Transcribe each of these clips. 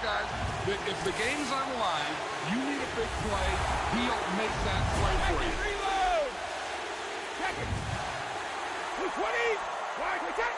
guys that if the game's on the line, you need a big play, he'll make that play for you. Reload! Check it! 220! Wide, check!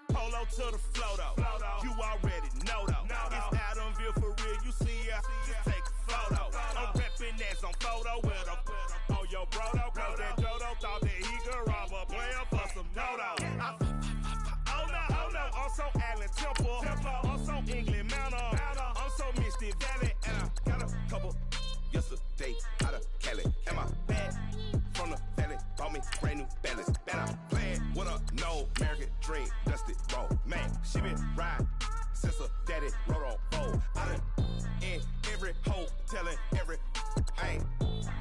Polo to the flow though. You already know though. It's Adamville for real. You see ya, just take a photo. I'm reppin' that's on photo with a on your brodo. Cause that Dodo thought that he could rob a player for some dodo. Oh no, also Allen Temple. Also England Mountain. Also Misty Valley. And I got a couple yesterday out of Cali. And my bag from the valley bought me brand new balance. Bet I'm playing with a no American dream. Dusty roll. Man, she been riding since her daddy rode on bowl. I done in every hole telling every I ain't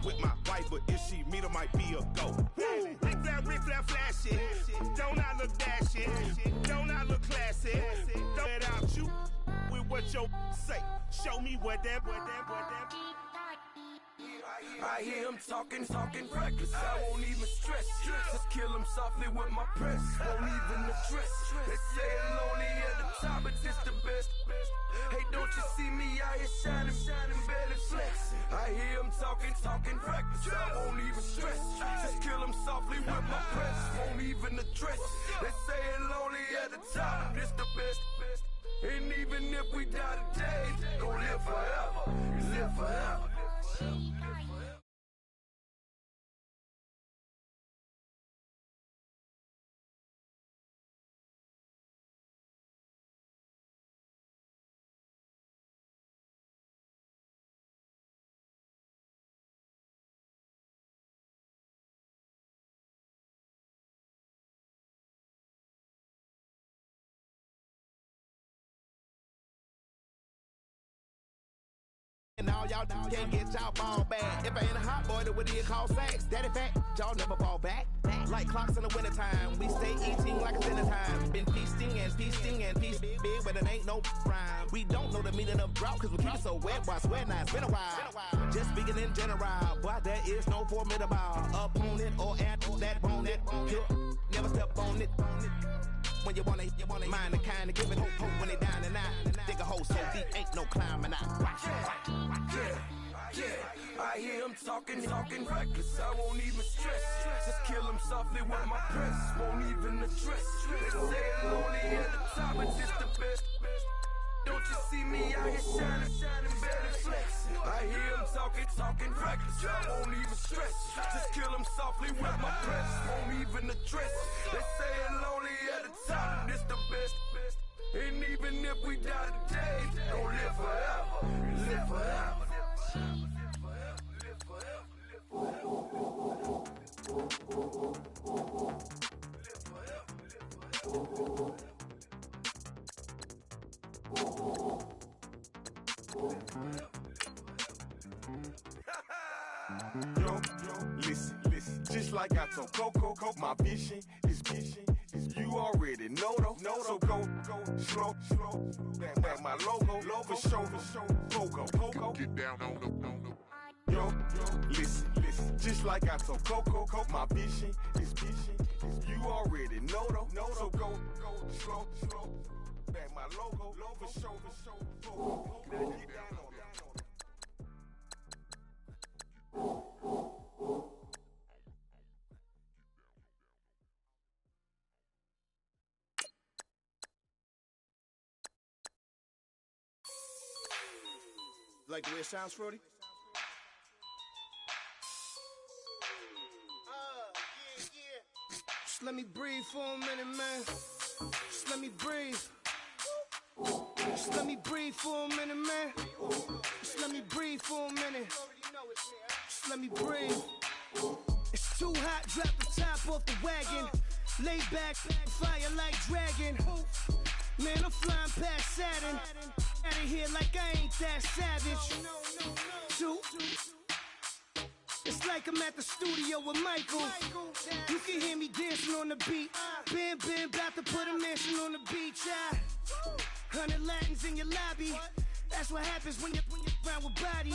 with my wife, but if she meet her might be a go. Rick flat flashy. Don't I look dashy? Don't I look classy? Don't let out you with what your say. Show me what that. I hear him talking reckless. I won't even stress. Just kill him softly with my press. Won't even address. They say it's lonely at the top, but this the best. Hey, don't you see me out here shining, barely flexing? I hear him talking reckless. I won't even stress. Just kill him softly with my press. Won't even address. They say it's lonely at the top, but this the best. And even if we die today, gon' live forever. Live forever. And all y'all can't get y'all ball back. If I ain't a hot boy, that would be called sacks. Daddy fact, y'all never ball back. Like clocks in the wintertime, we stay eating like it's dinner time. Been feasting big, but it ain't no rhyme. We don't know the meaning of drought, cause we keep it so wet, boy, I swear now it's been a while. Just speaking in general, boy, there is no formidable opponent or at that bone it. Never step on it. When you want it, mind the kind of give it hope when they down and out. Dig a hole so deep, ain't no climbing out. Yeah, I hear him talking reckless. I won't even stress. Just kill him softly with my press. Won't even address. They say it's lonely at the top, but this the best. Don't you see me out here shining, barely flexing? I hear him talking reckless. I won't even stress. Just kill him softly with my press. Won't even address. They say it's lonely at the top, this the best. And even if we die today, don't live forever. Live forever. Yo, listen, just like I told Coco, my vision is you already know though, so go slow, back my logo, for show, Coco, get down on the, yo, listen, just like I told Coco, my vision is you already know though, so go slow, back my logo, for show, Coco, get down on the. Like the way it sounds, Frody? Yeah. Just let me breathe for a minute, man. Just let me breathe. Just let me breathe for a minute, man. Just let me breathe for a minute. Just Lay back, fire like dragon. Man, I'm flying past Saturn. Out of here like I ain't that savage. Two. It's like I'm at the studio with Michael. You can hear me dancing on the beat. Bam, bam, about to put a mansion on the beach. 100 Latins in your lobby. That's what happens when you're around with body.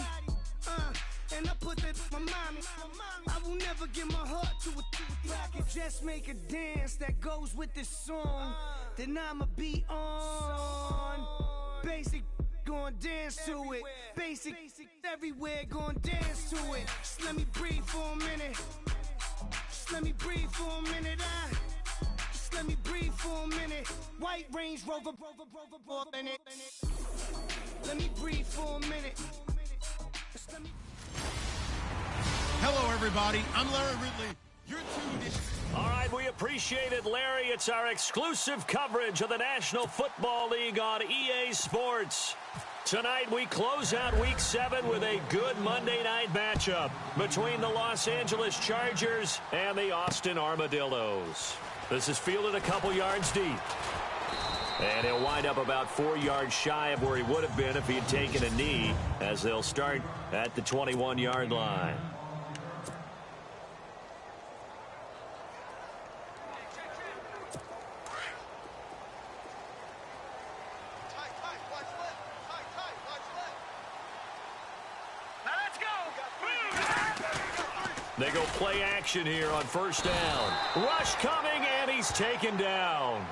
And I put that in my mommy. I will never give my heart to a I can just make a dance that goes with this song. Then I'ma be on. Basic, gon' dance to it. Basic, everywhere, gon' dance to it. Just let me breathe for a minute. Just let me breathe for a minute. Just let me breathe for a minute. White Range Rover, in it. Let me breathe for a minute. Just let me. Hello, everybody. I'm Larry Ridley. You're tuned in. All right, we appreciate it, Larry. It's our exclusive coverage of the National Football League on EA Sports. Tonight, we close out Week 7 with a good Monday night matchup between the Los Angeles Chargers and the Austin Armadillos. This is fielded a couple yards deep. And he'll wind up about 4 yards shy of where he would have been if he had taken a knee, as they'll start at the 21-yard line. They go play action here on first down. Rush coming, and he's taken down.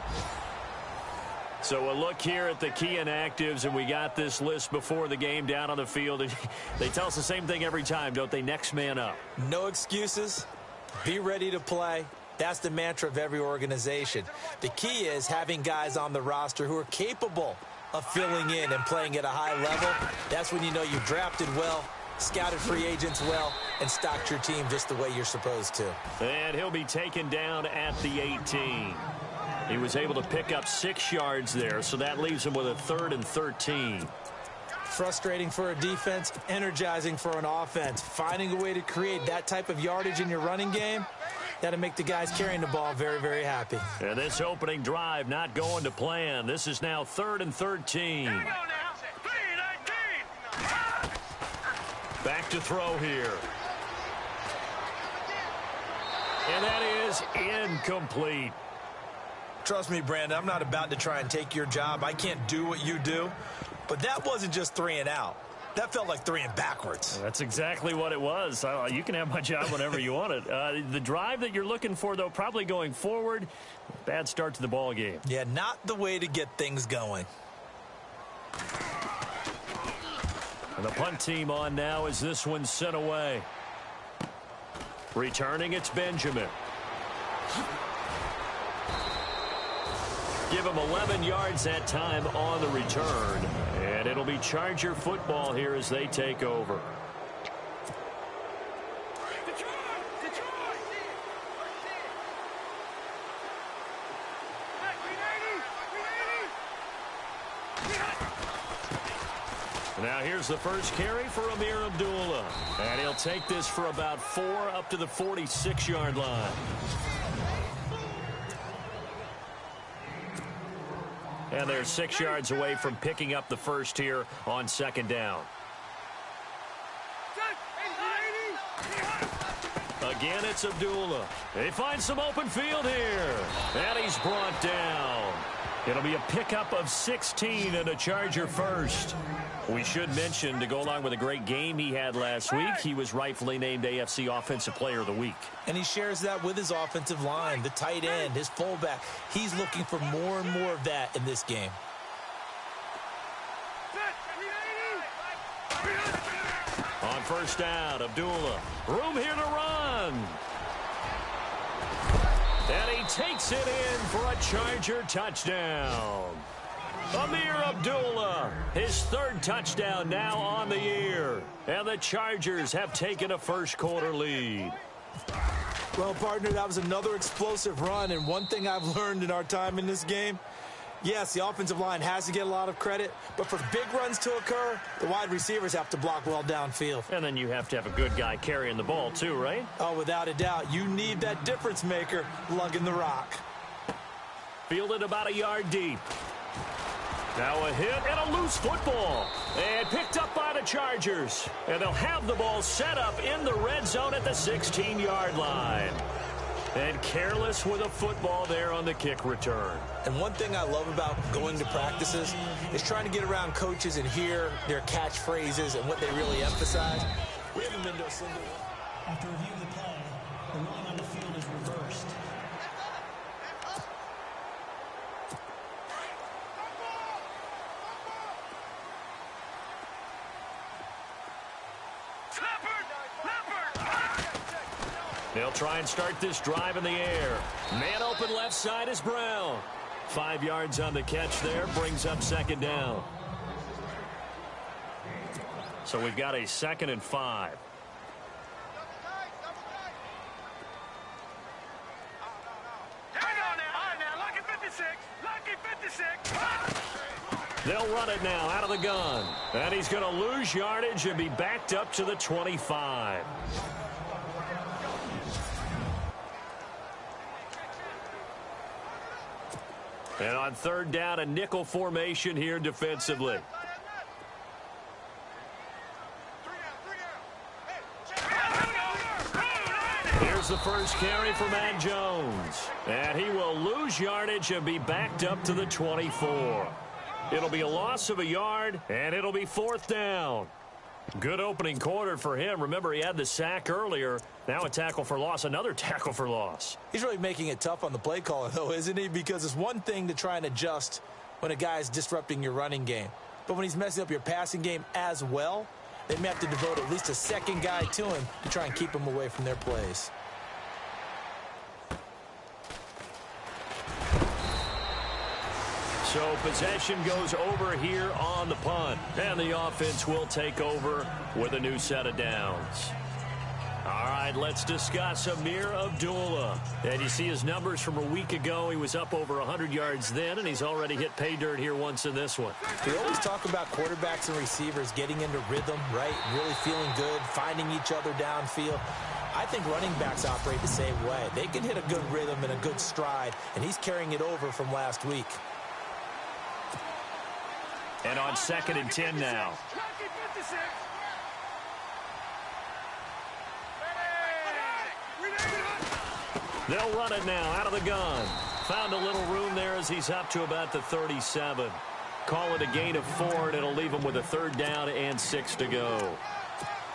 So a look here at the key inactives, and we got this list before the game down on the field. And they tell us the same thing every time, don't they? Next man up. No excuses. Be ready to play. That's the mantra of every organization. The key is having guys on the roster who are capable of filling in and playing at a high level. That's when you know you've drafted well, scouted free agents well, and stocked your team just the way you're supposed to. And he'll be taken down at the 18. He was able to pick up 6 yards there, so that leaves him with a 3rd and 13. Frustrating for a defense, energizing for an offense. Finding a way to create that type of yardage in your running game, that'll make the guys carrying the ball very, very happy. And this opening drive not going to plan. This is now 3rd and 13. Back to throw here. And that is incomplete. Trust me, Brandon, I'm not about to try and take your job. I can't do what you do. But that wasn't just 3 and out. That felt like 3 and backwards. That's exactly what it was. You can have my job whenever you want it. The drive that you're looking for, though, probably going forward. Bad start to the ball game. Yeah, not the way to get things going. And the punt team on now as this one's sent away. Returning, it's Benjamin. Give him 11 yards that time on the return. And it'll be Charger football here as they take over. Now here's the first carry for Amir Abdullah. And he'll take this for about 4 up to the 46-yard line. And they're 6 yards away from picking up the first here on 2nd down. Again, it's Abdullah. They find some open field here. And he's brought down. It'll be a pickup of 16 and a Charger first. We should mention, to go along with a great game he had last week, he was rightfully named AFC Offensive Player of the Week. And he shares that with his offensive line, the tight end, his fullback. He's looking for more and more of that in this game. On first down, Abdullah. Room here to run. And he takes it in for a Charger touchdown. Amir Abdullah, his 3rd touchdown now on the year. And the Chargers have taken a first-quarter lead. Well, partner, that was another explosive run. And one thing I've learned in our time in this game, Yes, the offensive line has to get a lot of credit, but for big runs to occur, the wide receivers have to block well downfield. And then you have to have a good guy carrying the ball too, right? Oh, without a doubt. You need that difference maker lugging the rock. Fielded about a yard deep. Now a hit and a loose football. And picked up by the Chargers. And they'll have the ball set up in the red zone at the 16-yard line. And careless with a football there on the kick return. And one thing I love about going to practices is trying to get around coaches and hear their catchphrases and what they really emphasize. We haven't been to a single one. After reviewing the play, the ruling on the field is reversed. They'll try and start this drive in the air. Man open left side is Brown. 5 yards on the catch there, brings up second down. So we've got a 2nd and 5. They'll run it now out of the gun. And he's going to lose yardage and be backed up to the 25. And on 3rd down, a nickel formation here defensively. Here's the first carry for Matt Jones. And he will lose yardage and be backed up to the 24. It'll be a loss of a yard, and it'll be 4th down. Good opening quarter for him. Remember, he had the sack earlier. Now a tackle for loss, another tackle for loss. He's really making it tough on the play caller, though, isn't he? Because it's one thing to try and adjust when a guy is disrupting your running game. But when he's messing up your passing game as well, they may have to devote at least a second guy to him to try and keep him away from their plays. So possession goes over here on the punt. And the offense will take over with a new set of downs. All right, let's discuss Amir Abdullah. And you see his numbers from a week ago. He was up over 100 yards then, and he's already hit pay dirt here once in this one. We always talk about quarterbacks and receivers getting into rhythm, right? Really feeling good, finding each other downfield. I think running backs operate the same way. They can hit a good rhythm and a good stride, and he's carrying it over from last week. And on 2nd and 10 now. They'll run it now out of the gun. Found a little room there as he's up to about the 37. Call it a gain of 4, and it'll leave him with a 3rd down and 6 to go.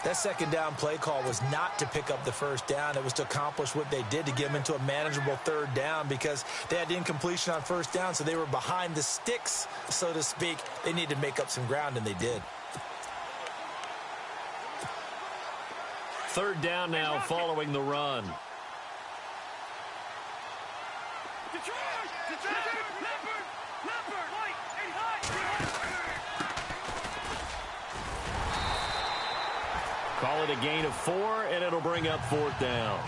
That 2nd down play call was not to pick up the 1st down. It was to accomplish what they did to get them into a manageable 3rd down because they had incompletion on 1st down, so they were behind the sticks, so to speak. They needed to make up some ground, and they did. 3rd down now following the run. Call it a gain of 4, and it'll bring up 4th down.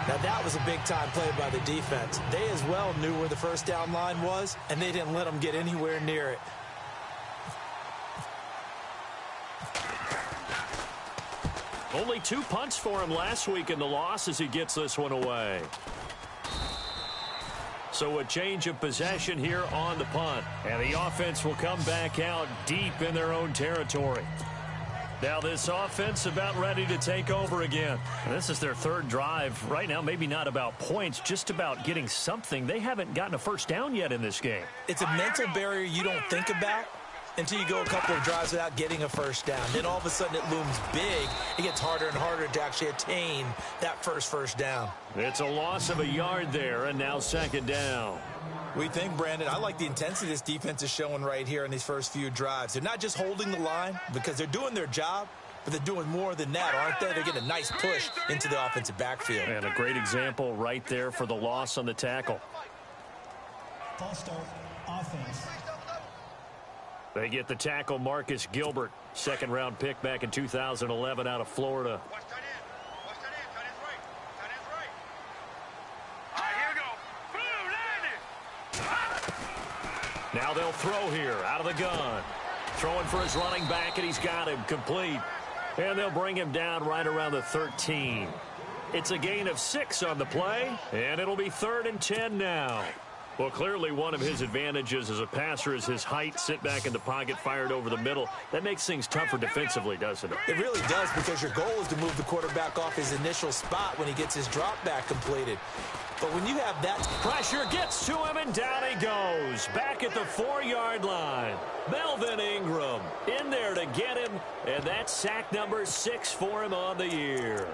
Now, that was a big-time play by the defense. They as well knew where the 1st down line was, and they didn't let them get anywhere near it. Only 2 punts for him last week in the loss as he gets this one away. So a change of possession here on the punt. And the offense will come back out deep in their own territory. Now this offense about ready to take over again. And this is their 3rd drive. Right now, maybe not about points, just about getting something. They haven't gotten a 1st down yet in this game. It's a mental barrier you don't think about until you go a couple of drives without getting a 1st down. Then all of a sudden it looms big. It gets harder and harder to actually attain that first down. It's a loss of a yard there, and now 2nd down. We think, Brandon, I like the intensity this defense is showing right here in these first few drives. They're not just holding the line because they're doing their job, but they're doing more than that, aren't they? They're getting a nice push into the offensive backfield. And a great example right there for the loss on the tackle. False start, offense. They get the tackle, Marcus Gilbert, 2nd-round pick back in 2011 out of Florida. Now they'll throw here out of the gun. Throwing for his running back, and he's got him complete. And they'll bring him down right around the 13. It's a gain of 6 on the play, and it'll be 3rd and 10 now. Well, clearly one of his advantages as a passer is his height, sit back in the pocket, fired over the middle. That makes things tougher defensively, doesn't it? It really does, because your goal is to move the quarterback off his initial spot when he gets his drop back completed. But when you have that pressure, gets to him, and down he goes. Back at the 4-yard line. Melvin Ingram in there to get him, and that's sack number 6 for him on the year.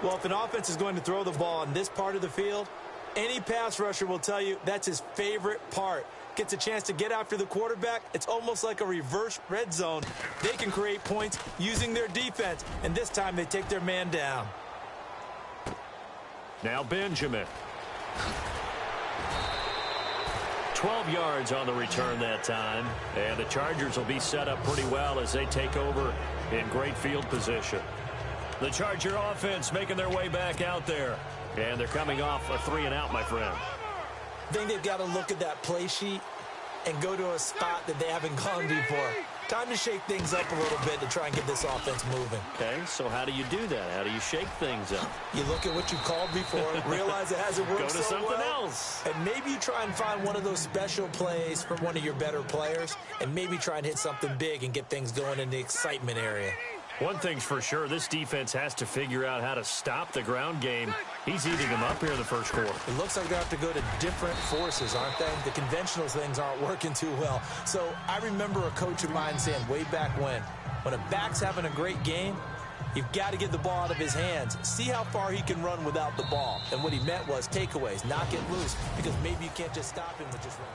Well, if an offense is going to throw the ball on this part of the field, any pass rusher will tell you that's his favorite part. Gets a chance to get after the quarterback. It's almost like a reverse red zone. They can create points using their defense, and this time they take their man down. Now Benjamin. 12 yards on the return that time, and the Chargers will be set up pretty well as they take over in great field position. The Charger offense making their way back out there, and they're coming off a 3-and-out, my friend. I think they've got to look at that play sheet and go to a spot that they haven't gone before. Time to shake things up a little bit to try and get this offense moving. Okay, so how do you do that? How do you shake things up? You look at what you called before, realize it hasn't worked so well. Go to something else. And maybe you try and find one of those special plays from one of your better players, and maybe try and hit something big and get things going in the excitement area. One thing's for sure, this defense has to figure out how to stop the ground game. He's eating them up here in the first quarter. It looks like they have to go to different forces, aren't they? The conventional things aren't working too well. So I remember a coach of mine saying way back when a back's having a great game, you've got to get the ball out of his hands. See how far he can run without the ball. And what he meant was takeaways, knock it loose, because maybe you can't just stop him with just running.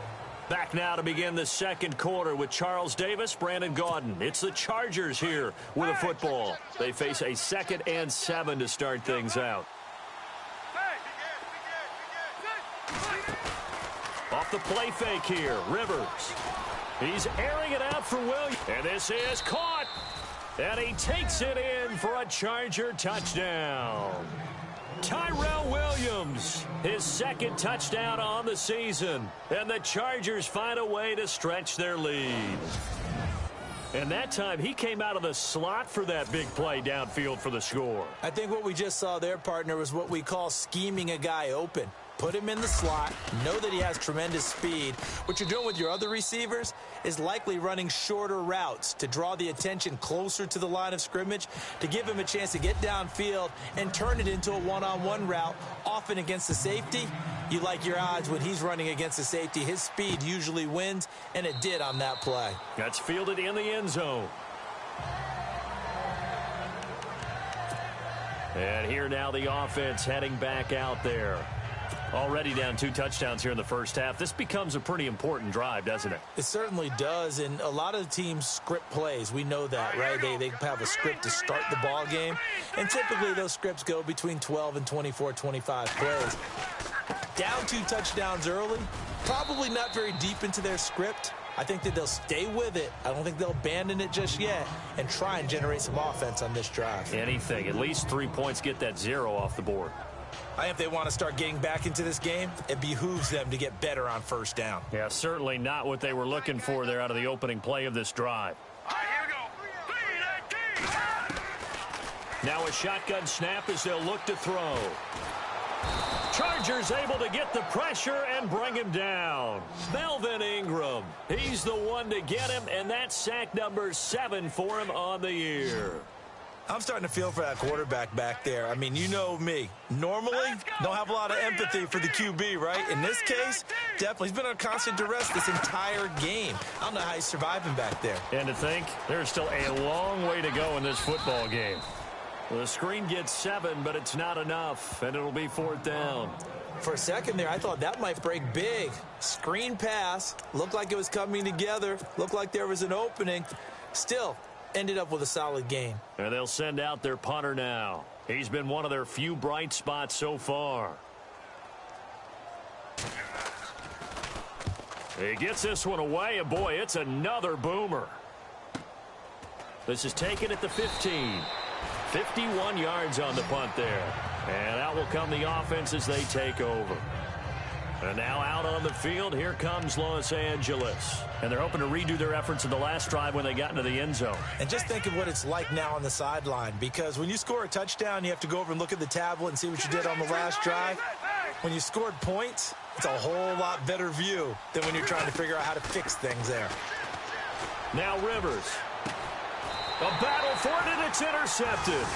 Back now to begin the second quarter with Charles Davis, Brandon Gaudin. It's the Chargers here with a football. They face a 2nd and 7 to start things out. Off the play fake here, Rivers. He's airing it out for Williams. And this is caught. And he takes it in for a Charger touchdown. Tyrell Williams, his 2nd touchdown on the season. And the Chargers find a way to stretch their lead. And that time, he came out of the slot for that big play downfield for the score. I think what we just saw there, partner, was what we call scheming a guy open. Put him in the slot, know that he has tremendous speed. What you're doing with your other receivers is likely running shorter routes to draw the attention closer to the line of scrimmage, to give him a chance to get downfield and turn it into a one-on-one route, often against the safety. You like your odds when he's running against the safety. His speed usually wins, and it did on that play. That's fielded in the end zone. And here now the offense heading back out there. Already down 2 touchdowns here in the first half. This becomes a pretty important drive, doesn't it? It certainly does, and a lot of teams script plays. We know that, right? They have a script to start the ball game, and typically those scripts go between 12 and 24, 25 plays. Down 2 touchdowns early, probably not very deep into their script. I think that they'll stay with it. I don't think they'll abandon it just yet and try and generate some offense on this drive. Anything. At least 3 points, get that 0 off the board. If they want to start getting back into this game, it behooves them to get better on first down. Yeah, certainly not what they were looking for there out of the opening play of this drive. All right, here we go. Now a shotgun snap as they'll look to throw. Chargers able to get the pressure and bring him down. Melvin Ingram, he's the one to get him, and that's sack number 7 for him on the year. I'm starting to feel for that quarterback back there. I mean, you know me. Normally, don't have a lot of empathy for the QB, right? In this case, definitely. He's been under constant duress this entire game. I don't know how he's surviving back there. And to think, there's still a long way to go in this football game. The screen gets 7, but it's not enough, and it'll be 4th down. For a second there, I thought that might break big. Screen pass. Looked like it was coming together. Looked like there was an opening. Still, ended up with a solid game. And they'll send out their punter now. He's been one of their few bright spots so far. He gets this one away, and boy, it's another boomer. This is taken at the 15. 51 yards on the punt there. And out will come the offense as they take over. And now out on the field, here comes Los Angeles. And they're hoping to redo their efforts in the last drive when they got into the end zone. And just think of what it's like now on the sideline, because when you score a touchdown, you have to go over and look at the tablet and see what you did on the last drive. When you scored points, it's a whole lot better view than when you're trying to figure out how to fix things there. Now Rivers. A battle for it, and it's intercepted.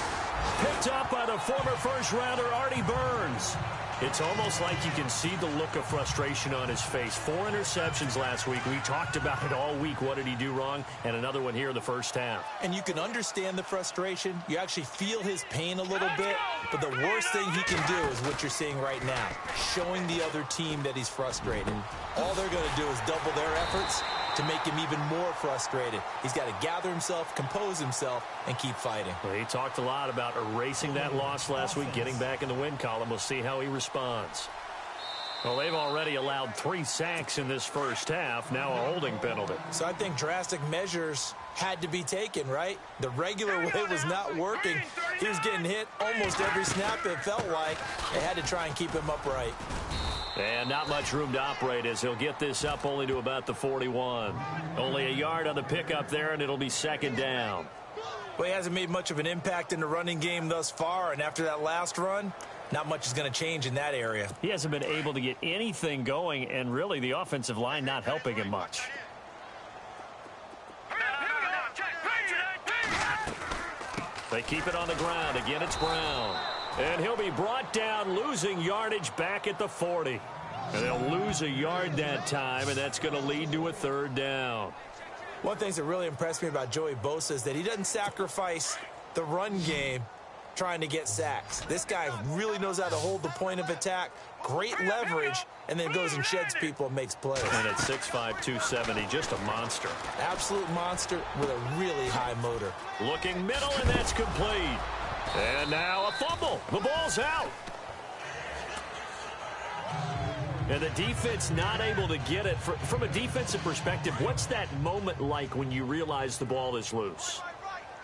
Picked up by the former first-rounder Artie Burns. It's almost like you can see the look of frustration on his face. 4 interceptions last week. We talked about it all week. What did he do wrong? And another one here in the first half. And you can understand the frustration. You actually feel his pain a little bit. But the worst thing he can do is what you're seeing right now, showing the other team that he's frustrated. All they're going to do is double their efforts to make him even more frustrated. He's got to gather himself, compose himself, and keep fighting. Well, he talked a lot about erasing that loss last week, getting back in the win column. We'll see how he responds. Well, they've already allowed 3 sacks in this first half, now a holding penalty. So I think drastic measures had to be taken, right? The regular way was not working. He was getting hit almost every snap, it felt like. They had to try and keep him upright. And not much room to operate as he'll get this up only to about the 41. Only a yard on the pickup there, and it'll be second down. Well, he hasn't made much of an impact in the running game thus far, and after that last run, not much is going to change in that area. He hasn't been able to get anything going, and really the offensive line not helping him much. They keep it on the ground. Again, it's Brown. And he'll be brought down, losing yardage back at the 40. And they'll lose a yard that time, and that's going to lead to a third down. One thing that really impressed me about Joey Bosa is that he doesn't sacrifice the run game trying to get sacks. This guy really knows how to hold the point of attack, great leverage, and then goes and sheds people and makes plays. And at 6'5", 270, just a monster. Absolute monster with a really high motor. Looking middle, and that's complete. And now a fumble. The ball's out. And the defense not able to get it. From a defensive perspective, what's that moment like when you realize the ball is loose?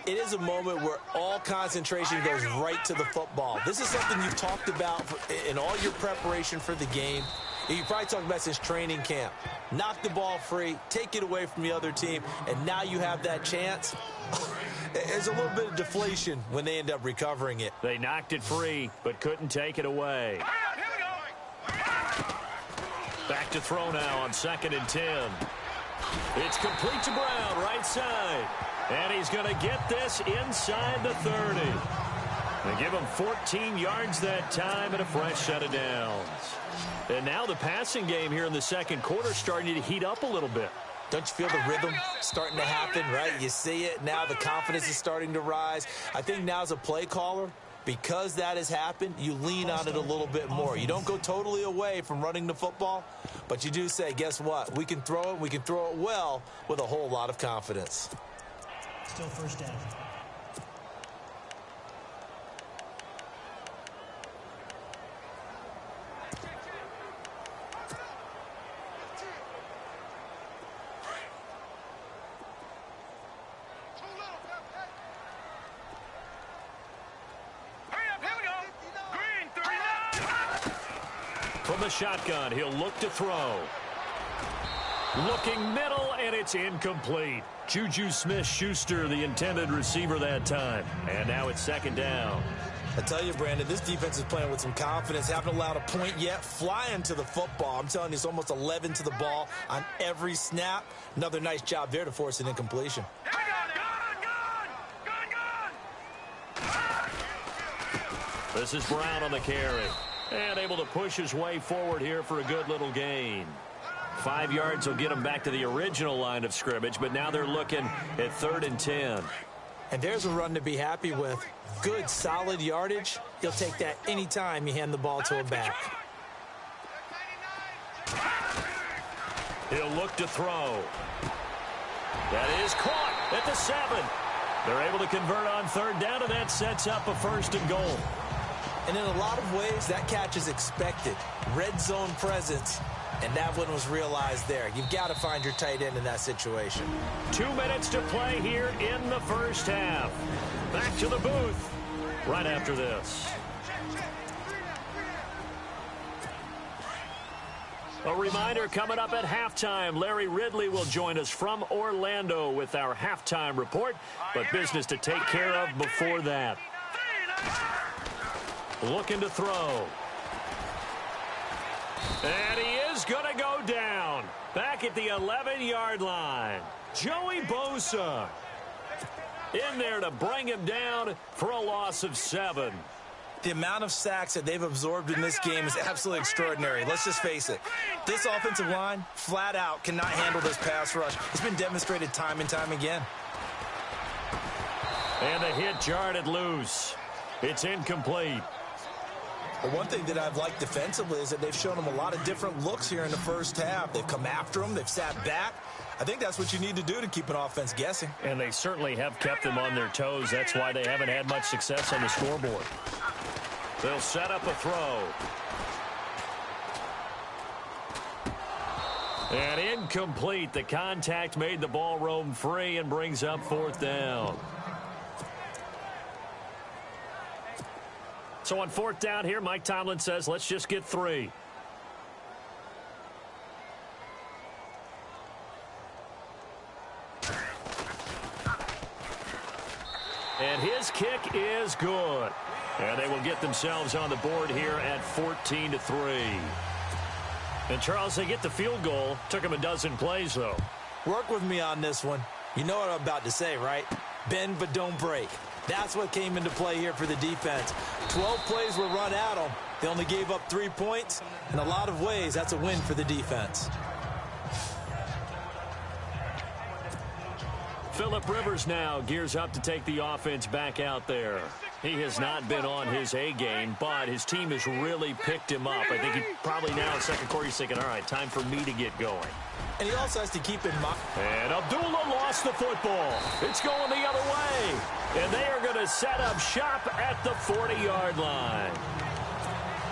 It is a moment where all concentration goes right to the football. This is something you've talked about in all your preparation for the game. You probably talked about since training camp. Knock the ball free, take it away from the other team, and now you have that chance. There's a little bit of deflation when they end up recovering it. They knocked it free, but couldn't take it away. Back to throw now on 2nd and 10. It's complete to Brown, right side. And he's going to get this inside the 30. They give him 14 yards that time and a fresh set of downs. And now the passing game here in the second quarter starting to heat up a little bit. Don't you feel the rhythm starting to happen, right? You see it now. The confidence is starting to rise. I think now as a play caller, because that has happened, you lean on it a little bit more. You don't go totally away from running the football, but you do say, guess what? We can throw it. We can throw it well with a whole lot of confidence. Still first down. From the shotgun, he'll look to throw. Looking middle, and it's incomplete. Juju Smith-Schuster, the intended receiver that time. And now it's second down. I tell you, Brandon, this defense is playing with some confidence. Haven't allowed a point yet. Flying to the football. I'm telling you, it's almost 11 to the ball on every snap. Another nice job there to force an incompletion. This is Brown on the carry. And able to push his way forward here for a good little gain. 5 yards will get him back to the original line of scrimmage, but now they're looking at 3rd and 10. And there's a run to be happy with. Good, solid yardage. He'll take that anytime you hand the ball to him back. He'll look to throw. That is caught at the 7. They're able to convert on 3rd down, and that sets up a 1st and goal. And in a lot of ways, that catch is expected. Red zone presence, and that one was realized there. You've got to find your tight end in that situation. 2 minutes to play here in the first half. Back to the booth right after this. A reminder coming up at halftime, Larry Ridley will join us from Orlando with our halftime report, but business to take care of before that. Looking to throw. And he is going to go down. Back at the 11-yard line. Joey Bosa in there to bring him down for a loss of 7. The amount of sacks that they've absorbed in this game is absolutely extraordinary. Let's just face it. This offensive line, flat out, cannot handle this pass rush. It's been demonstrated time and time again. And the hit jarred loose. It's incomplete. But one thing that I've liked defensively is that they've shown them a lot of different looks here in the first half. They've come after them. They've sat back. I think that's what you need to do to keep an offense guessing. And they certainly have kept them on their toes. That's why they haven't had much success on the scoreboard. They'll set up a throw. And incomplete. The contact made the ball roam free and brings up 4th down. So on 4th down here, Mike Tomlin says, let's just get 3. And his kick is good. And they will get themselves on the board here at 14-3. And, Charles, they get the field goal. Took them a dozen plays, though. Work with me on this one. You know what I'm about to say, right? Bend but don't break. That's what came into play here for the defense. 12 plays were run at them. They only gave up 3 points. In a lot of ways, that's a win for the defense. Phillip Rivers now gears up to take the offense back out there. He has not been on his A game, but his team has really picked him up. I think he probably now in second quarter he's thinking, all right, time for me to get going. And he also has to keep in mind. And Abdullah lost the football. It's going the other way. And they are going to set up shop at the 40-yard line.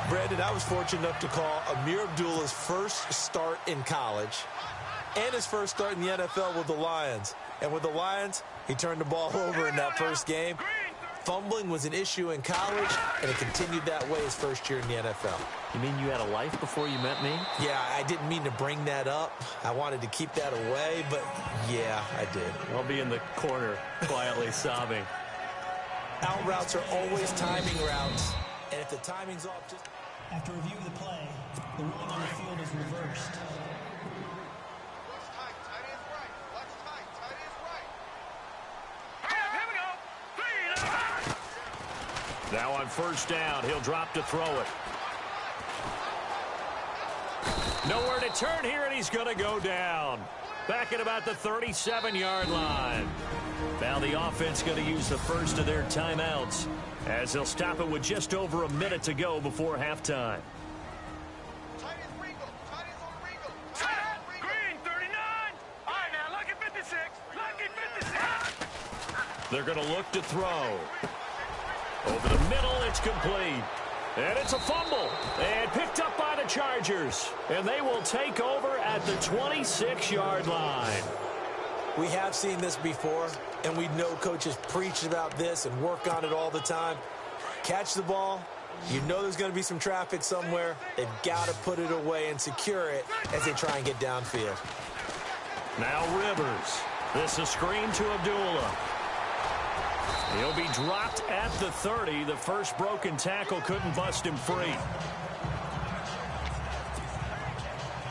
Brandon, I was fortunate enough to call Amir Abdullah's first start in college and his first start in the NFL with the Lions. And with the Lions, he turned the ball over in that first game. Fumbling was an issue in college, and it continued that way his first year in the NFL. You mean you had a life before you met me? Yeah, I didn't mean to bring that up. I wanted to keep that away, but yeah, I did. I'll be in the corner quietly sobbing. Out routes are always timing routes, and if the timing's off, just... After review of the play, the ruling on the field is reversed. Now on 1st down, he'll drop to throw it. Nowhere to turn here, and he's going to go down. Back at about the 37-yard line. Now the offense going to use the first of their timeouts as they'll stop it with just over a minute to go before halftime. Green, 39. All right, now, look at 56. Look at 56. They're going to look to throw. Over the middle, it's complete. And it's a fumble. And picked up by the Chargers. And they will take over at the 26-yard line. We have seen this before, and we know coaches preach about this and work on it all the time. Catch the ball. You know there's going to be some traffic somewhere. They've got to put it away and secure it as they try and get downfield. Now Rivers. This is screen to Abdullah. He'll be dropped at the 30. The first broken tackle couldn't bust him free.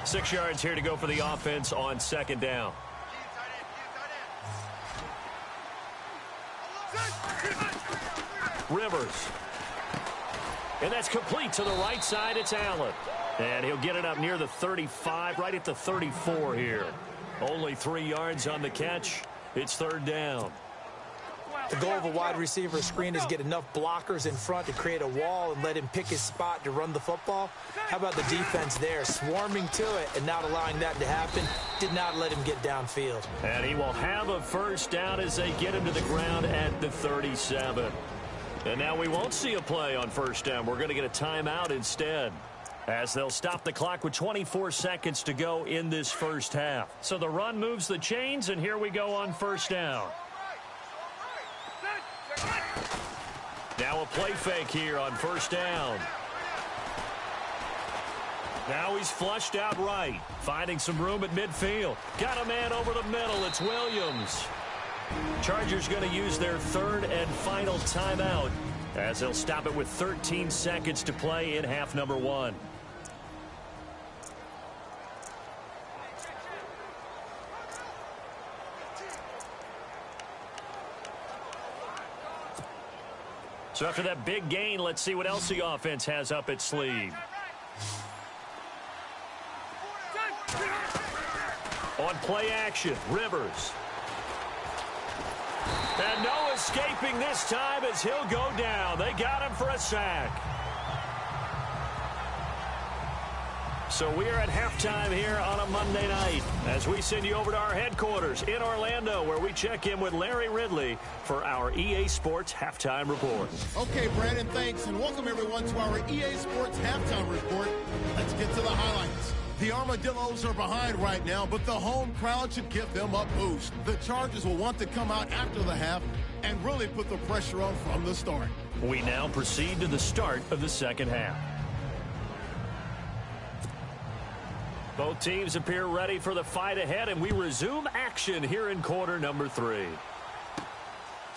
6 yards here to go for the offense on 2nd down. Rivers. And that's complete to the right side. It's Allen. And he'll get it up near the 35, right at the 34 here. Only 3 yards on the catch. It's 3rd down. The goal of a wide receiver screen is get enough blockers in front to create a wall and let him pick his spot to run the football. How about the defense there, swarming to it and not allowing that to happen? Did not let him get downfield. And he will have a 1st down as they get him to the ground at the 37. And now we won't see a play on 1st down. We're going to get a timeout instead, as they'll stop the clock with 24 seconds to go in this first half. So the run moves the chains, and here we go on 1st down. Now a play fake here on 1st down. Now he's flushed out right, finding some room at midfield. Got a man over the middle. It's Williams. Chargers going to use their third and final timeout as they'll stop it with 13 seconds to play in half number 1. So after that big gain, let's see what else the offense has up its sleeve. On play action, Rivers. And no escaping this time as he'll go down. They got him for a sack. So we are at halftime here on a Monday night as we send you over to our headquarters in Orlando, where we check in with Larry Ridley for our EA Sports Halftime Report. Okay, Brandon, thanks, and welcome everyone to our EA Sports Halftime Report. Let's get to the highlights. The Armadillos are behind right now, but the home crowd should give them a boost. The Chargers will want to come out after the half and really put the pressure on from the start. We now proceed to the start of the second half. Both teams appear ready for the fight ahead, and we resume action here in quarter number 3.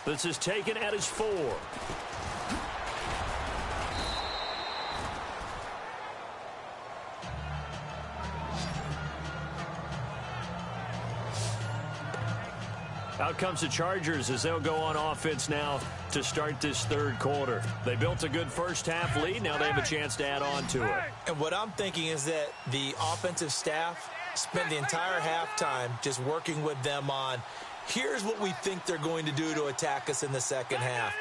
This is taken at his 4. Out comes the Chargers as they'll go on offense now to start this third quarter. They built a good first half lead. Now they have a chance to add on to it. And what I'm thinking is that the offensive staff spent the entire halftime just working with them on, here's what we think they're going to do to attack us in the second half.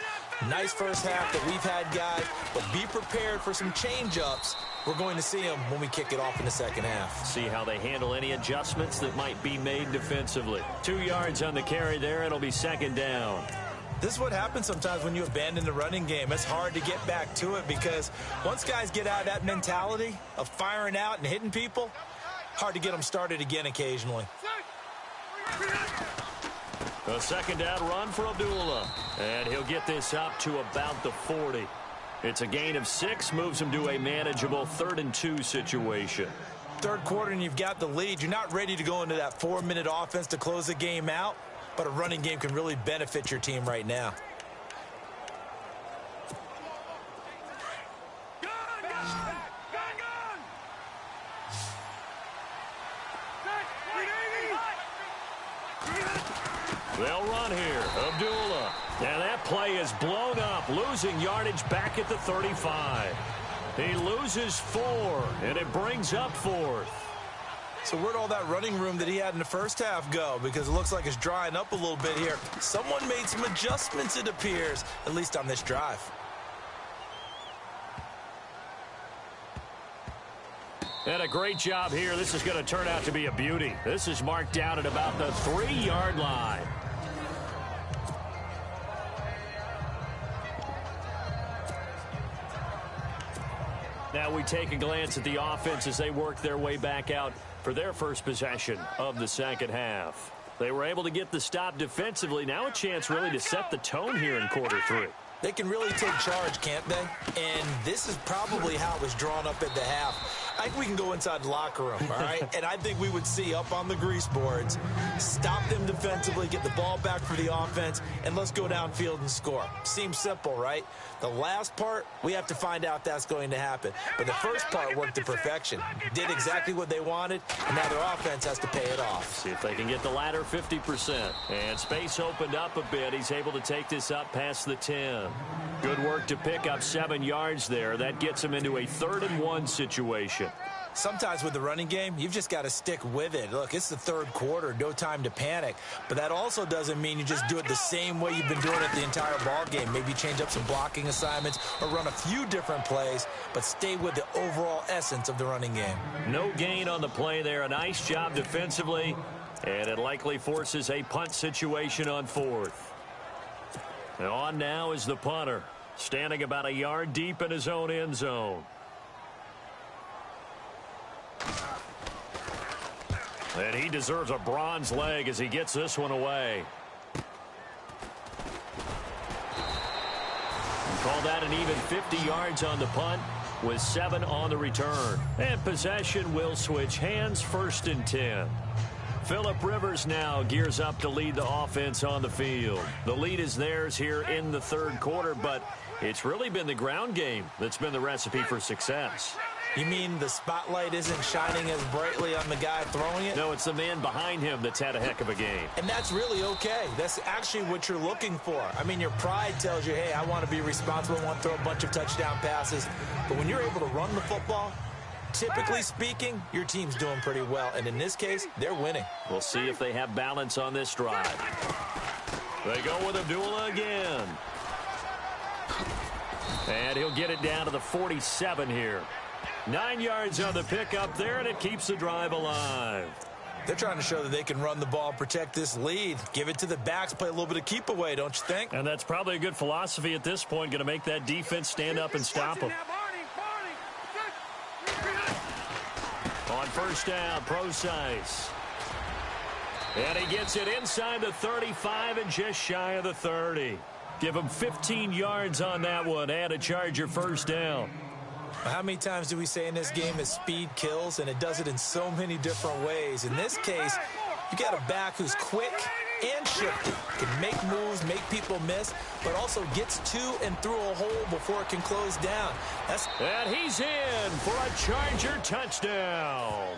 Nice first half that we've had, guys, but be prepared for some change-ups. We're going to see them when we kick it off in the second half. See how they handle any adjustments that might be made defensively. 2 yards on the carry there. It'll be second down. This is what happens sometimes when you abandon the running game. It's hard to get back to it because once guys get out of that mentality of firing out and hitting people, hard to get them started again occasionally. A second down run for Abdullah. And he'll get this up to about the 40. It's a gain of 6, moves him to a manageable 3rd and 2 situation. Third quarter and you've got the lead. You're not ready to go into that 4-minute offense to close the game out, but a running game can really benefit your team right now. They'll run here. Abdullah. And that play is blown up, losing yardage back at the 35. He loses 4, and it brings up 4th. So where'd all that running room that he had in the first half go? Because it looks like it's drying up a little bit here. Someone made some adjustments, it appears, at least on this drive. And a great job here. This is going to turn out to be a beauty. This is marked down at about the 3-yard line. Now we take a glance at the offense as they work their way back out for their first possession of the second half. They were able to get the stop defensively. Now a chance really to set the tone here in quarter 3. They can really take charge, can't they? And this is probably how it was drawn up at the half. I think we can go inside the locker room, all right? And I think we would see up on the grease boards, stop them defensively, get the ball back for the offense, and let's go downfield and score. Seems simple, right? The last part, we have to find out that's going to happen. But the first part worked to perfection. Did exactly what they wanted, and now their offense has to pay it off. See if they can get the latter 50%. And space opened up a bit. He's able to take this up past the 10. Good work to pick up 7 yards there. That gets him into a 3rd and 1 situation. Sometimes with the running game, you've just got to stick with it. Look, it's the third quarter, no time to panic. But that also doesn't mean you just do it the same way you've been doing it the entire ball game. Maybe change up some blocking assignments or run a few different plays, but stay with the overall essence of the running game. No gain on the play there. A nice job defensively, and it likely forces a punt situation on 4th. And on now is the punter, standing about a yard deep in his own end zone. And he deserves a bronze leg as he gets this one away. Call that an even 50 yards on the punt. with 7 on the return. And possession will switch hands, 1st and 10. Phillip Rivers now gears up to lead the offense on the field. The lead is theirs here in the 3rd quarter, but it's really been the ground game that's been the recipe for success. You mean the spotlight isn't shining as brightly on the guy throwing it? No, it's the man behind him that's had a heck of a game. And that's really okay. That's actually what you're looking for. I mean, your pride tells you, hey, I want to be responsible, I want to throw a bunch of touchdown passes. But when you're able to run the football, typically speaking, your team's doing pretty well. And in this case, they're winning. We'll see if they have balance on this drive. They go with Abdullah again. And he'll get it down to the 47 here. 9 yards on the pickup there, and it keeps the drive alive. They're trying to show that they can run the ball and protect this lead. Give it to the backs, play a little bit of keep away, don't you think? And that's probably a good philosophy at this point, going to make that defense stand up and stop them. On 1st down, Procise. And he gets it inside the 35 and just shy of the 30. Give him 15 yards on that one and a Charger 1st down. How many times do we say in this game that speed kills, and it does it in so many different ways? In this case, you got a back who's quick and shifty, can make moves, make people miss, but also gets to and through a hole before it can close down. And he's in for a Charger touchdown.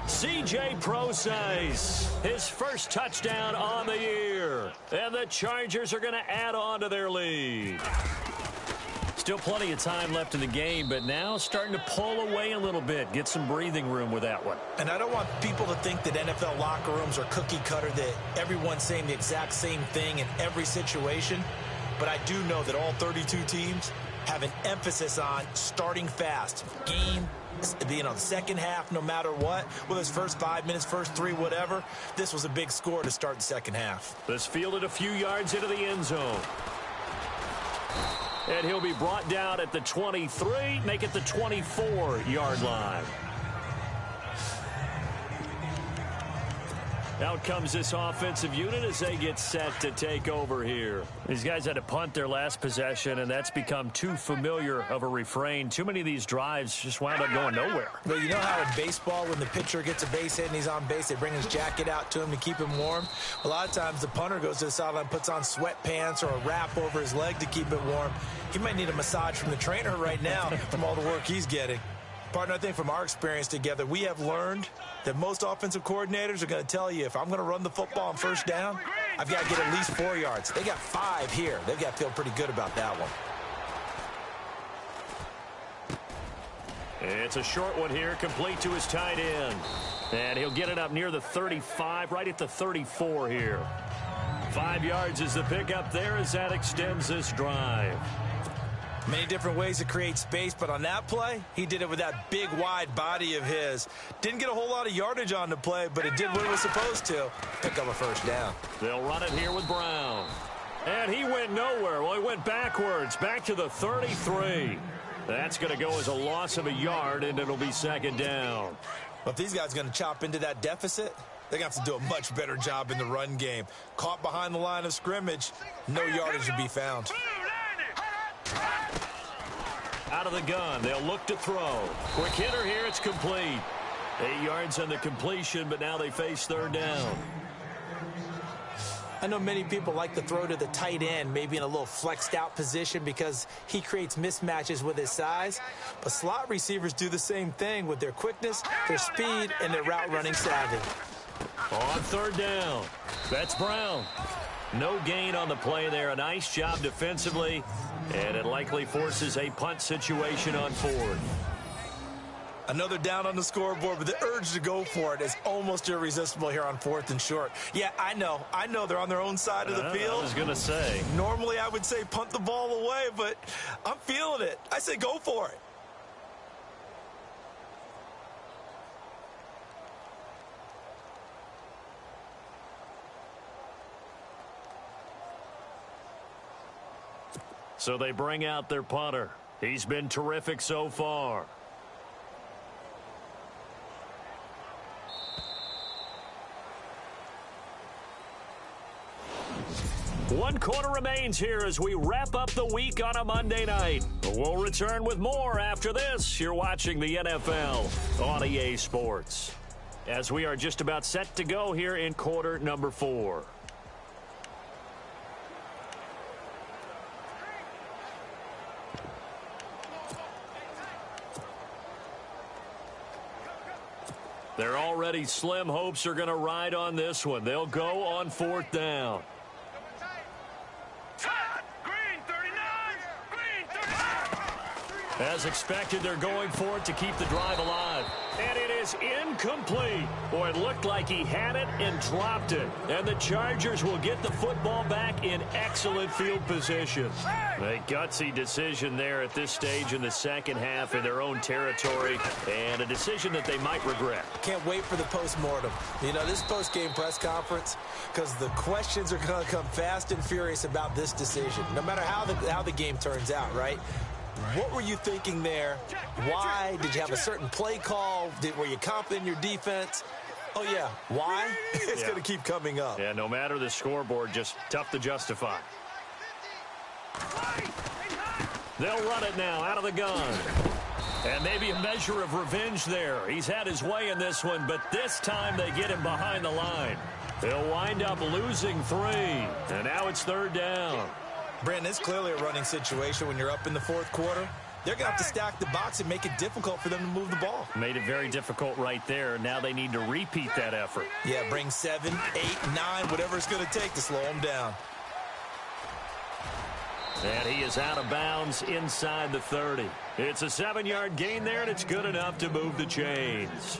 C.J. Procise, his 1st touchdown on the year. And the Chargers are going to add on to their lead. Still plenty of time left in the game, but now starting to pull away a little bit. Get some breathing room with that one. And I don't want people to think that NFL locker rooms are cookie cutter, that everyone's saying the exact same thing in every situation. But I do know that all 32 teams have an emphasis on starting fast. Game, the 2nd half, no matter what, whether it's first 5 minutes, first 3, whatever. This was a big score to start the 2nd half. This fielded a few yards into the end zone. And he'll be brought down at the 23, make it the 24-yard line. Out comes this offensive unit as they get set to take over here. These guys had to punt their last possession, and that's become too familiar of a refrain. Too many of these drives just wound up going nowhere. But you know how in baseball, when the pitcher gets a base hit and he's on base, they bring his jacket out to him to keep him warm? A lot of times the punter goes to the sideline, puts on sweatpants or a wrap over his leg to keep it warm. He might need a massage from the trainer right now from all the work he's getting. Partner, I think from our experience together, we have learned that most offensive coordinators are going to tell you, if I'm going to run the football on 1st down, I've got to get at least 4 yards. They got 5 here. They've got to feel pretty good about that one. It's a short one here, complete to his tight end. And he'll get it up near the 35, right at the 34 here. 5 yards is the pickup there as that extends this drive. Many different ways to create space, but on that play, he did it with that big, wide body of his. Didn't get a whole lot of yardage on the play, but it did what it was supposed to. Pick up a 1st down. They'll run it here with Brown. And he went nowhere. Well, he went backwards, back to the 33. That's going to go as a loss of a yard, and it'll be 2nd down. Well, if these guys are going to chop into that deficit, they're going to have to do a much better job in the run game. Caught behind the line of scrimmage, no yardage to be found. Out of the gun, they'll look to throw. Quick hitter here, it's complete. 8 yards on the completion, but now they face 3rd down. I know many people like to throw to the tight end, maybe in a little flexed out position because he creates mismatches with his size. But slot receivers do the same thing with their quickness, their speed, and their route running savvy. On 3rd down, that's Brown. No gain on the play there. A nice job defensively, and it likely forces a punt situation on 4th. Another down on the scoreboard, but the urge to go for it is almost irresistible here on 4th and short. Yeah, I know they're on their own side of the field. I was going to say. Normally I would say punt the ball away, but I'm feeling it. I say go for it. So they bring out their punter. He's been terrific so far. One quarter remains here as we wrap up the week on a Monday night. We'll return with more after this. You're watching the NFL on EA Sports, as we are just about set to go here in quarter number 4. Their already slim hopes are going to ride on this one. They'll go on 4th down. As expected, they're going for it to keep the drive alive. And it is incomplete. Boy, it looked like he had it and dropped it. And the Chargers will get the football back in excellent field position. A gutsy decision there at this stage in the second half in their own territory. And a decision that they might regret. Can't wait for the postmortem. You know, this post-game press conference, because the questions are going to come fast and furious about this decision. No matter how the game turns out, right? What were you thinking there? Why? Did you have a certain play call? Were you confident in your defense? Oh, yeah. Why? It's going to keep coming up. Yeah, no matter the scoreboard, just tough to justify. They'll run it now out of the gun. And maybe a measure of revenge there. He's had his way in this one, but this time they get him behind the line. They'll wind up losing 3. And now it's 3rd down. Brandon, it's clearly a running situation when you're up in the 4th quarter. They're going to have to stack the box and make it difficult for them to move the ball. Made it very difficult right there. Now they need to repeat that effort. Yeah, bring 7, 8, 9, whatever it's going to take to slow them down. And he is out of bounds inside the 30. It's a 7-yard gain there, and it's good enough to move the chains.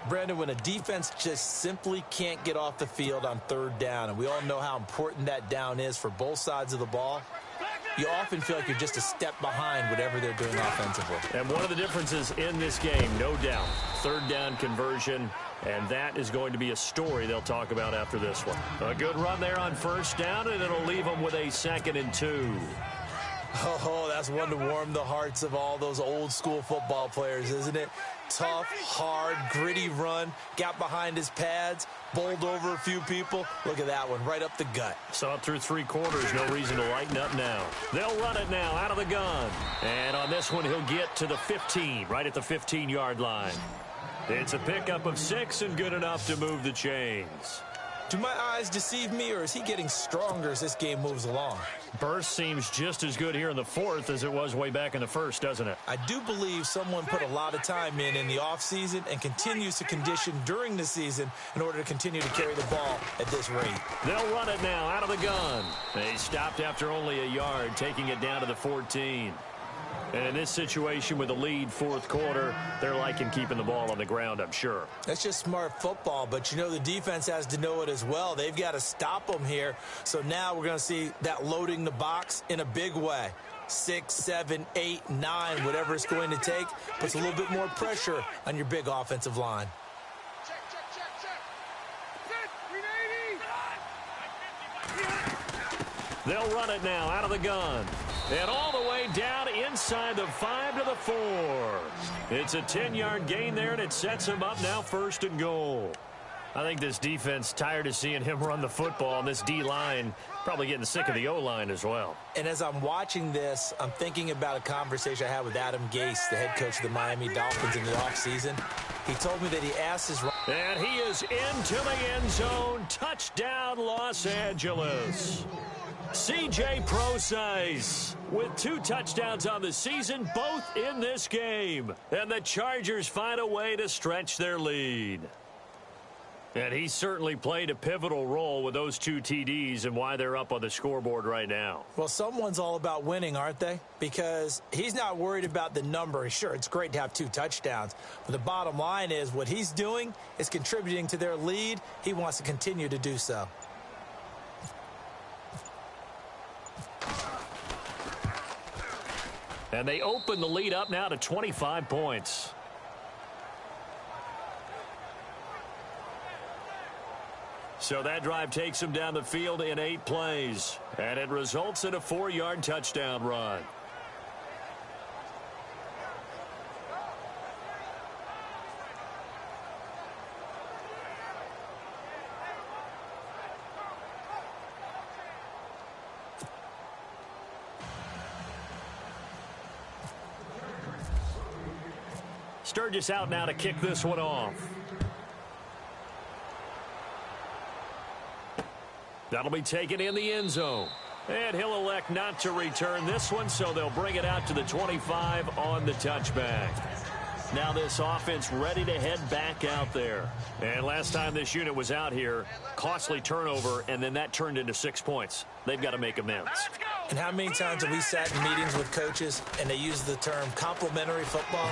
Brandon, when a defense just simply can't get off the field on 3rd down, and we all know how important that down is for both sides of the ball, you often feel like you're just a step behind whatever they're doing offensively. And one of the differences in this game, no doubt, 3rd down conversion, and that is going to be a story they'll talk about after this one. A good run there on 1st down, and it'll leave them with a 2nd and 2. Oh, that's one to warm the hearts of all those old school football players, isn't it? Tough, hard, gritty run, got behind his pads, bowled over a few people. Look at that one, right up the gut. Saw it through 3 quarters, no reason to lighten up now. They'll run it now out of the gun. And on this one, he'll get to the 15, right at the 15-yard line. It's a pickup of 6 and good enough to move the chains. Do my eyes deceive me, or is he getting stronger as this game moves along? Burst seems just as good here in the 4th as it was way back in the 1st, doesn't it? I do believe someone put a lot of time in the offseason and continues to condition during the season in order to continue to carry the ball at this rate. They'll run it now out of the gun. They stopped after only a yard, taking it down to the 14. And in this situation with the lead 4th quarter, they're liking keeping the ball on the ground, I'm sure. That's just smart football, but you know the defense has to know it as well. They've got to stop them here. So now we're going to see that loading the box in a big way. 6, 7, 8, 9, whatever it's going to take, puts a little bit more pressure on your big offensive line. They'll run it now out of the gun. And all the way down inside the 5 to the 4. It's a 10-yard gain there, and it sets him up now 1st and goal. I think this defense tired of seeing him run the football, and this D-line probably getting sick of the O-line as well. And as I'm watching this, I'm thinking about a conversation I had with Adam Gase, the head coach of the Miami Dolphins in the offseason. He told me that he asked his... And he is into the end zone. Touchdown, Los Angeles. C.J. Prosise with 2 touchdowns on the season, both in this game. And the Chargers find a way to stretch their lead. And he certainly played a pivotal role with those 2 TDs and why they're up on the scoreboard right now. Well, someone's all about winning, aren't they? Because he's not worried about the number. Sure, it's great to have 2 touchdowns. But the bottom line is what he's doing is contributing to their lead. He wants to continue to do so. And they open the lead up now to 25 points. So that drive takes him down the field in 8 plays. And it results in a 4-yard touchdown run. Sturgis out now to kick this one off. That'll be taken in the end zone. And he'll elect not to return this one, so they'll bring it out to the 25 on the touchback. Now this offense ready to head back out there. And last time this unit was out here, costly turnover, and then that turned into 6 points. They've got to make amends. And how many times have we sat in meetings with coaches and they use the term complementary football?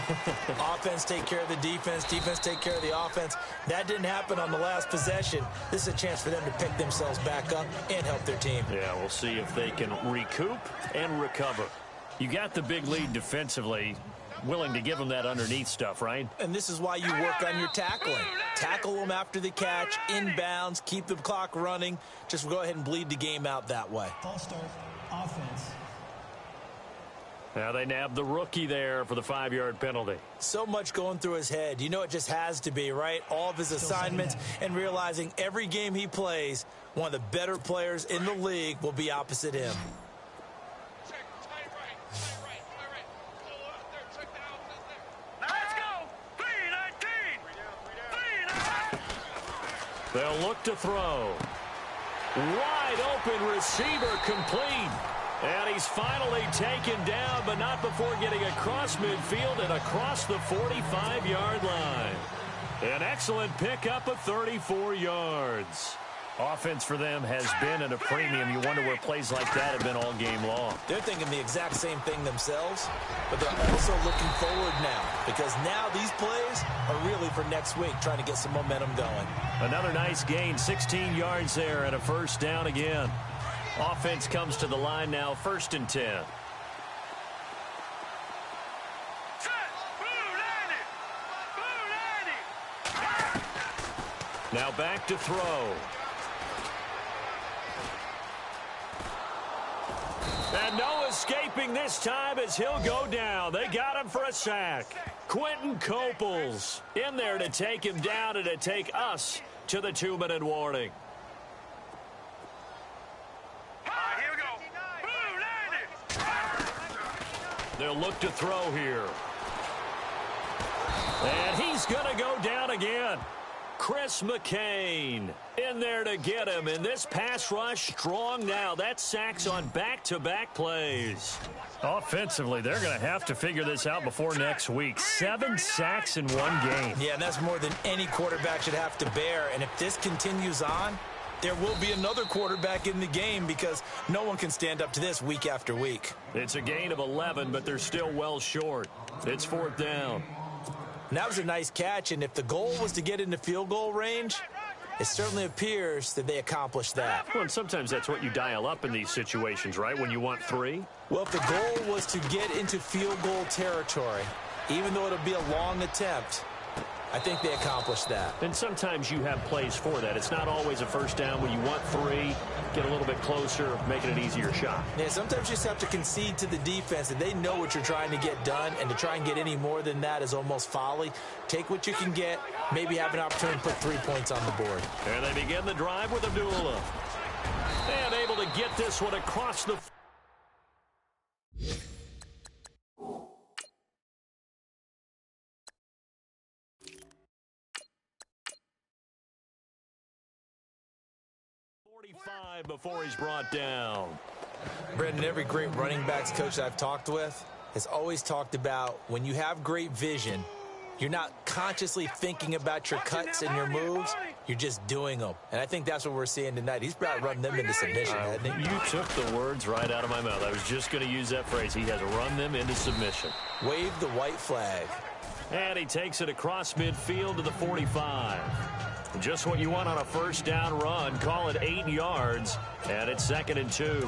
Offense take care of the defense, defense take care of the offense. That didn't happen on the last possession. This is a chance for them to pick themselves back up and help their team. Yeah, we'll see if they can recoup and recover. You got the big lead defensively. Willing to give them that underneath stuff, right? And this is why you work on your tackling. Tackle them after the catch, inbounds, keep the clock running. Just go ahead and bleed the game out that way. False start, offense. Now they nabbed the rookie there for the 5-yard penalty. So much going through his head. You know it just has to be, right? All of his assignments and realizing every game he plays, one of the better players in the league will be opposite him. They'll look to throw. Wide open receiver complete. And he's finally taken down, but not before getting across midfield and across the 45-yard line. An excellent pickup of 34 yards. Offense for them has been at a premium. You wonder where plays like that have been all game long. They're thinking the exact same thing themselves, but they're also looking forward now because now these plays are really for next week, trying to get some momentum going. Another nice gain, 16 yards there and a first down again. Offense comes to the line now, 1st and 10. Now back to throw. And no escaping this time as he'll go down. They got him for a sack. Quentin Coples in there to take him down and to take us to the 2-minute warning. Here we go. They'll look to throw here. And he's going to go down again. Chris McCain in there to get him. And this pass rush strong now. That's sacks on back-to-back plays. Offensively, they're going to have to figure this out before next week. 7 sacks in one game. Yeah, and that's more than any quarterback should have to bear. And if this continues on, there will be another quarterback in the game because no one can stand up to this week after week. It's a gain of 11, but they're still well short. It's 4th down. And that was a nice catch, and if the goal was to get into field goal range, it certainly appears that they accomplished that. Well, and sometimes that's what you dial up in these situations, right, when you want 3? Well, if the goal was to get into field goal territory, even though it'll be a long attempt, I think they accomplished that. And sometimes you have plays for that. It's not always a first down when you want 3, get a little bit closer, making it easier shot. Yeah, sometimes you just have to concede to the defense, and they know what you're trying to get done, and to try and get any more than that is almost folly. Take what you can get, maybe have an opportunity to put 3 points on the board. And they begin the drive with Abdullah. And able to get this one across the... before he's brought down. Brendan, every great running backs coach I've talked with has always talked about when you have great vision, you're not consciously thinking about your cuts and your moves, you're just doing them. And I think that's what we're seeing tonight. He's about run them into submission, hasn't he? You took the words right out of my mouth. I was just going to use that phrase. He has run them into submission. Wave the white flag. And he takes it across midfield to the 45. Just what you want on a first down run. Call it 8 yards, and it's 2nd and 2.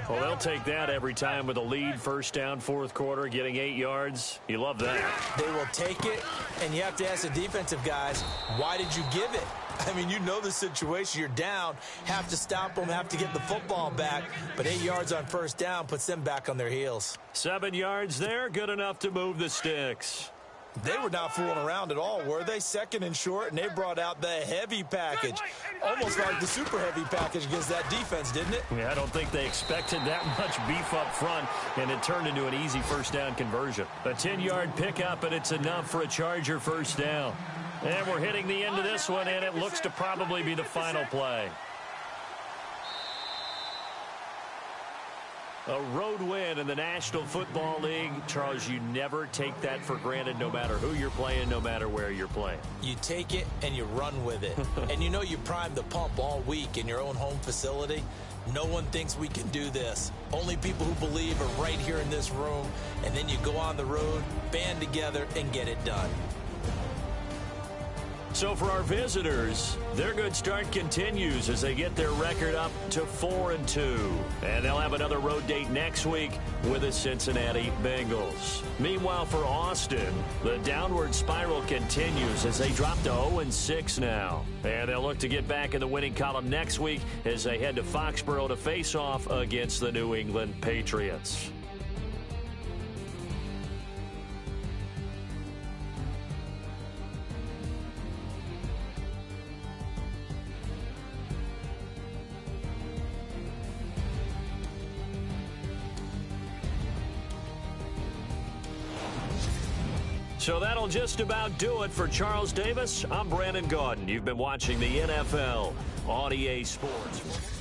Well, they'll take that every time with a lead. First down, 4th quarter, getting 8 yards. You love that. They will take it, and you have to ask the defensive guys, why did you give it? I mean, you know the situation. You're down, have to stop them, have to get the football back, but 8 yards on first down puts them back on their heels. 7 yards there, good enough to move the sticks. They were not fooling around at all, were they? Second and short, and they brought out the heavy package. Almost like the super heavy package against that defense, didn't it? Yeah, I don't think they expected that much beef up front, and it turned into an easy first down conversion. A 10-yard pickup, and it's enough for a Charger first down. And we're hitting the end of this one, and it looks to probably be the final play. A road win in the National Football League. Charles, you never take that for granted no matter who you're playing, no matter where you're playing. You take it and you run with it. And you know you primed the pump all week in your own home facility. No one thinks we can do this. Only people who believe are right here in this room. And then you go on the road, band together, and get it done. So for our visitors, their good start continues as they get their record up to 4-2. And they'll have another road date next week with the Cincinnati Bengals. Meanwhile, for Austin, the downward spiral continues as they drop to 0-6 now. And they'll look to get back in the winning column next week as they head to Foxborough to face off against the New England Patriots. So that'll just about do it for Charles Davis. I'm Brandon Gaudin. You've been watching the NFL on EA Sports.